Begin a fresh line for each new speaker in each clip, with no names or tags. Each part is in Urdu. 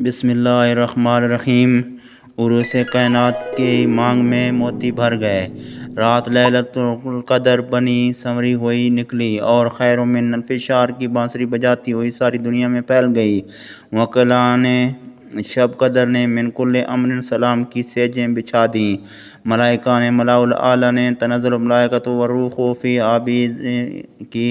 بسم اللہ الرحمن الرحیم۔ عروس کائنات کی مانگ میں موتی بھر گئے، رات لیلۃ القدر بنی سنوری ہوئی نکلی اور خیروں میں انفشار کی بانسری بجاتی ہوئی ساری دنیا میں پھیل گئی۔ وکلاء نے شب قدر نے من کل امر سلام کی سیجیں بچھا دیں، ملائکہ نے ملاء الاعلیٰ نے تنزل الملائکۃ والروح فی آبِ کی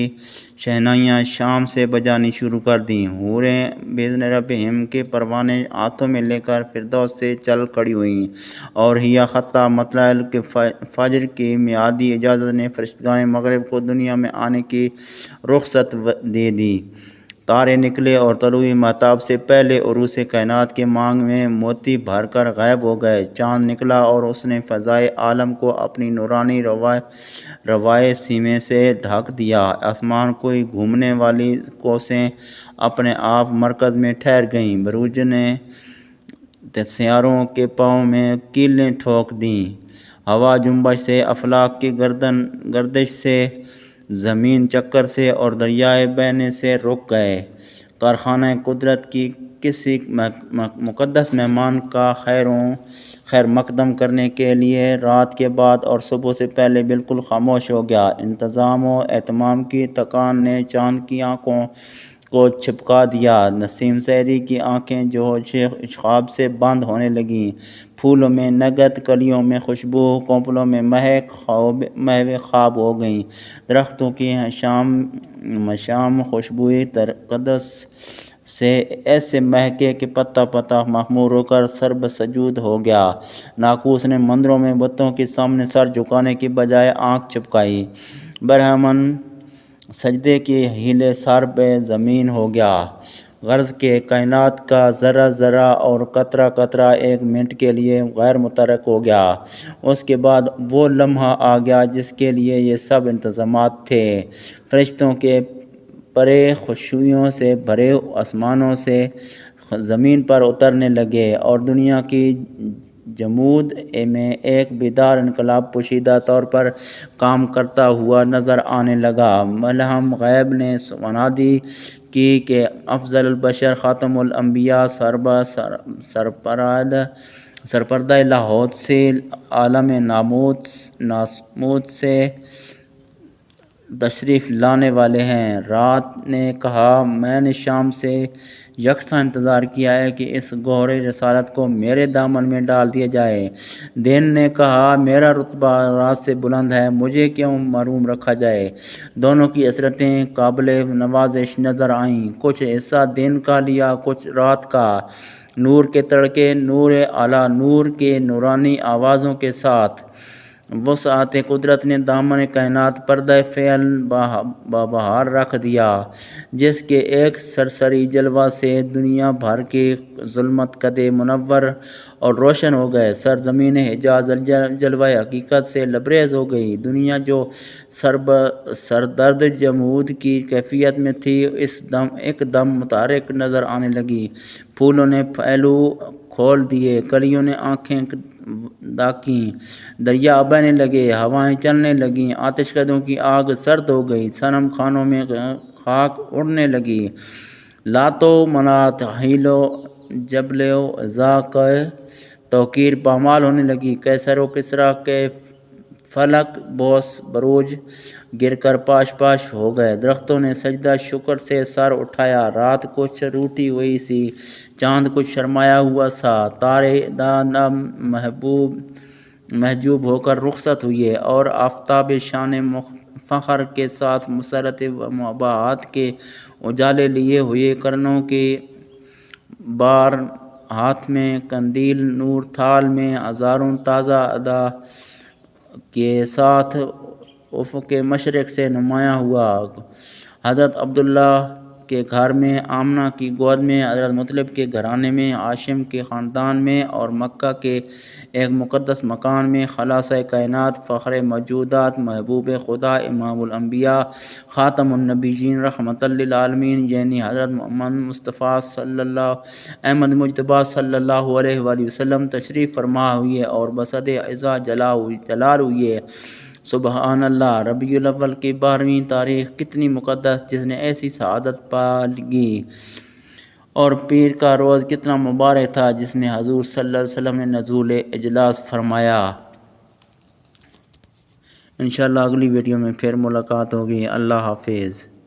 شہنائیاں شام سے بجانی شروع کر دیں، حوریں بِإِذْنِ ربہم کے پروانے ہاتھوں میں لے کر فردوس سے چل کھڑی ہوئیں، اور ہیہ حتی مطلع الفجر کی میعادی اجازت نے فرشتگان مغرب کو دنیا میں آنے کی رخصت دے دی۔ تارے نکلے اور طلوع مہتاب سے پہلے عروس کائنات کی مانگ میں موتی بھر کر غائب ہو گئے۔ چاند نکلا اور اس نے فضائے عالم کو اپنی نورانی روائے سیمے سے ڈھک دیا۔ آسمان کی گھومنے والی قوسیں اپنے آپ مرکز میں ٹھہر گئیں، بروج نے سیاروں کے پاؤں میں کیلیں ٹھوک دیں، ہوا جنبش سے، افلاک کی گردش سے، زمین چکر سے اور دریائے بہنے سے رک گئے۔ کارخانہ قدرت کی کسی مقدس مہمان کا خیر مقدم کرنے کے لیے رات کے بعد اور صبح سے پہلے بالکل خاموش ہو گیا۔ انتظام و اہتمام کی تکان نے چاند کی آنکھوں کو چھپکا دیا، نسیم سحری کی آنکھیں جوش خواب سے بند ہونے لگیں، پھولوں میں نگت، کلیوں میں خوشبو، کونپلوں میں مہک محو خواب ہو گئیں، درختوں کی مشام خوشبوئی تقدس سے ایسے مہکے کہ پتا پتا مخمور ہو کر سرب سجود ہو گیا۔ ناقوس نے مندروں میں بتوں کے سامنے سر جھکانے کی بجائے آنکھ چپکائی، برہمن سجدے کی ہیلے سر پہ زمین ہو گیا۔ غرض کہ کائنات کا ذرہ ذرہ اور قطرہ قطرہ ایک منٹ کے لیے غیر متحرک ہو گیا۔ اس کے بعد وہ لمحہ آ گیا جس کے لیے یہ سب انتظامات تھے۔ فرشتوں کے پرے خشوعیوں سے بھرے آسمانوں سے زمین پر اترنے لگے اور دنیا کی جمود میں ایک بیدار انقلاب پوشیدہ طور پر کام کرتا ہوا نظر آنے لگا۔ ملہم غیب نے منادی کی کہ افضل البشر خاتم الانبیاء سرپردہ لاہوت سے عالم ناسوت سے تشریف لانے والے ہیں۔ رات نے کہا میں نے شام سے یکساں انتظار کیا ہے کہ اس گوہر رسالت کو میرے دامن میں ڈال دیا جائے۔ دن نے کہا میرا رتبہ رات سے بلند ہے، مجھے کیوں محروم رکھا جائے۔ دونوں کی حسرتیں قابل نوازش نظر آئیں، کچھ حصہ دن کا لیا، کچھ رات کا۔ نور کے تڑکے، نور اعلیٰ، نور کے نورانی آوازوں کے ساتھ وسعت قدرت نے دامن کائنات پردہ فعل بہار رکھ دیا، جس کے ایک سرسری جلوہ سے دنیا بھر کی ظلمت کدے منور اور روشن ہو گئے۔ سرزمین حجاز جلوہ حقیقت سے لبریز ہو گئی۔ دنیا جو سردرد جمود کی کیفیت میں تھی ایک دم متحرک نظر آنے لگی۔ پھولوں نے پہلو کھول دیے، کلیوں نے آنکھیں داکھیں، دریا بہنے لگے، ہوائیں چلنے لگیں، آتش کدوں کی آگ سرد ہو گئی، صنم خانوں میں خاک اڑنے لگی، لات و منات، حیل و جبل و عزا کی توقیر پامال ہونے لگی، قیصر و کسریٰ کے فلک بوس بروج گر کر پاش پاش ہو گئے۔ درختوں نے سجدہ شکر سے سر اٹھایا، رات کچھ روٹھی ہوئی سی، چاند کچھ شرمایا ہوا سا، تارے دم محجوب ہو کر رخصت ہوئے اور آفتاب شان فخر کے ساتھ مسرت و مباحات کے اجالے لیے ہوئے کرنوں کے بار، ہاتھ میں قندیل، نور تھال میں ہزاروں تازہ ادا کے ساتھ افق مشرق سے نمایاں ہوا۔ حضرت عبداللہ کے گھر میں، آمنہ کی گود میں، حضرت مطلب کے گھرانے میں، ہاشم کے خاندان میں اور مکہ کے ایک مقدس مکان میں خلاصہ کائنات، فخر موجودات، محبوب خدا، امام الانبیاء، خاتم النبیین، رحمۃ للعالمین، یعنی حضرت محمد مصطفیٰ احمد مجتبیٰ صلی اللہ علیہ وآلہ وسلم تشریف فرما ہوئے اور بسط عزا جلال ہوئے۔ سبحان اللہ! ربیع الاول کی 12ویں تاریخ کتنی مقدس، جس نے ایسی سعادت پا لی۔ اور پیر کا روز کتنا مبارک تھا جس میں حضور صلی اللہ علیہ وسلم نے نزول اجلاس فرمایا۔ انشاءاللہ اگلی ویڈیو میں پھر ملاقات ہوگی۔ اللہ حافظ۔